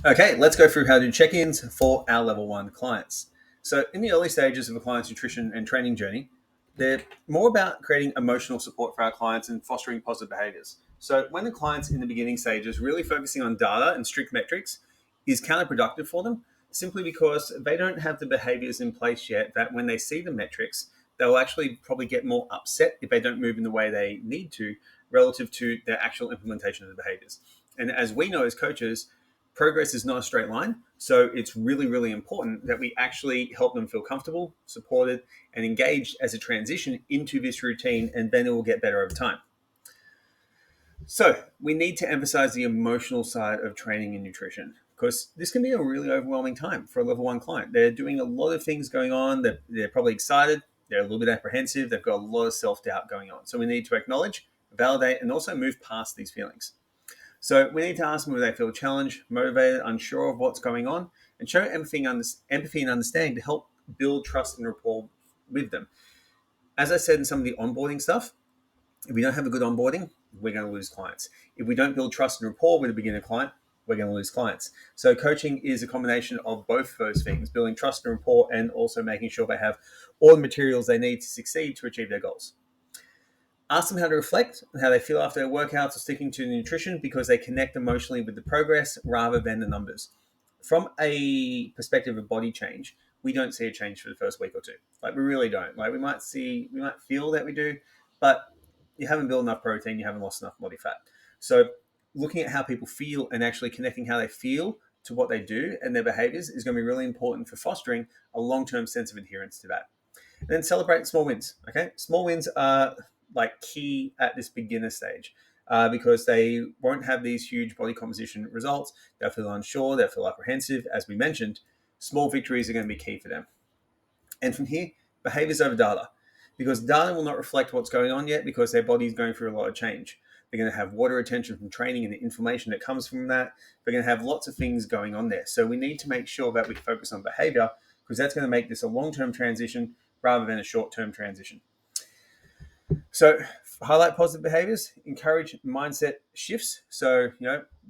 Okay, let's go through how to do check-ins for our level one clients. So in the early stages of a client's nutrition and training journey, they're more about creating emotional support for our clients and fostering positive behaviors. So when the client's in the beginning stages, really focusing on data and strict metrics is counterproductive for them, simply because they don't have the behaviors in place yet that when they see the metrics, they'll actually probably get more upset if they don't move in the way they need to relative to their actual implementation of the behaviors. And as we know as coaches, progress is not a straight line. So it's really, really important that we actually help them feel comfortable, supported, and engaged as a transition into this routine, and then it will get better over time. So we need to emphasize the emotional side of training and nutrition because this can be a really overwhelming time for a level one client. They're doing a lot of things going on. They're probably excited. They're a little bit apprehensive. They've got a lot of self-doubt going on. So we need to acknowledge, validate, and also move past these feelings. So we need to ask them whether they feel challenged, motivated, unsure of what's going on, and show empathy and understanding to help build trust and rapport with them. As I said in some of the onboarding stuff, if we don't have a good onboarding, we're going to lose clients. If we don't build trust and rapport with a beginner client, we're going to lose clients. So coaching is a combination of both those things, building trust and rapport and also making sure they have all the materials they need to succeed to achieve their goals. Ask them how to reflect on how they feel after their workouts or sticking to the nutrition because they connect emotionally with the progress rather than the numbers. From a perspective of body change, we don't see a change for the first week or two. Like we really don't. Like we might feel that we do, but you haven't built enough protein, you haven't lost enough body fat. So looking at how people feel and actually connecting how they feel to what they do and their behaviors is going to be really important for fostering a long-term sense of adherence to that. And then celebrate small wins. Okay, small wins are like key at this beginner stage because they won't have these huge body composition results. They'll feel unsure. They'll feel apprehensive. As we mentioned, small victories are going to be key for them. And from here, behaviors over data, because data will not reflect what's going on yet because their body is going through a lot of change. They're going to have water retention from training and the inflammation that comes from that. They're going to have lots of things going on there. So we need to make sure that we focus on behavior because that's going to make this a long-term transition rather than a short-term transition. So highlight positive behaviors, encourage mindset shifts. So,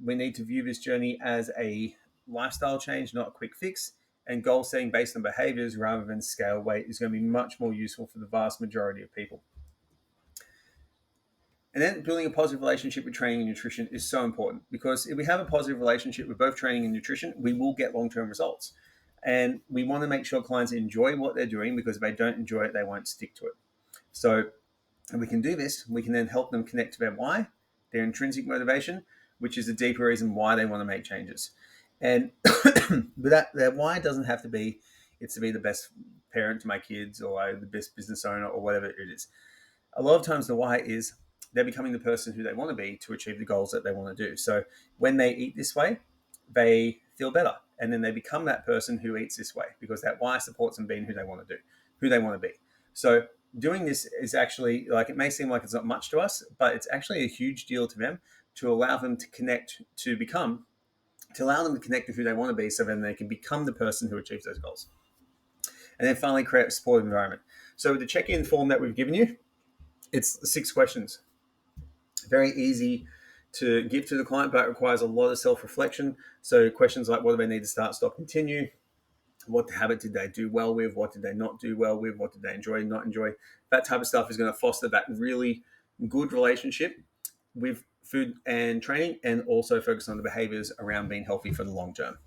we need to view this journey as a lifestyle change, not a quick fix. And goal setting based on behaviors rather than scale weight is going to be much more useful for the vast majority of people. And then building a positive relationship with training and nutrition is so important because if we have a positive relationship with both training and nutrition, we will get long-term results. And we want to make sure clients enjoy what they're doing because if they don't enjoy it, they won't stick to it. So if we can do this, we can then help them connect to their why, their intrinsic motivation, which is the deeper reason why they want to make changes. And but that why doesn't have to be it's to be the best parent to my kids or the best business owner or whatever it is. A lot of times the why is they're becoming the person who they want to be to achieve the goals that they want to do. So when they eat this way, they feel better. And then they become that person who eats this way because that why supports them being who they want to do, who they want to be. So doing this is actually like it may seem like it's not much to us, but it's actually a huge deal to them to allow them to connect to allow them to connect with who they want to be so then they can become the person who achieves those goals. And then finally create a supportive environment. So with the check-in form that we've given you, it's 6 questions. Very easy to give to the client, but it requires a lot of self-reflection. So questions like what do they need to start, stop, continue? What habit did they do well with? What did they not do well with? What did they enjoy, not enjoy? That type of stuff is going to foster that really good relationship with food and training and also focus on the behaviors around being healthy for the long term.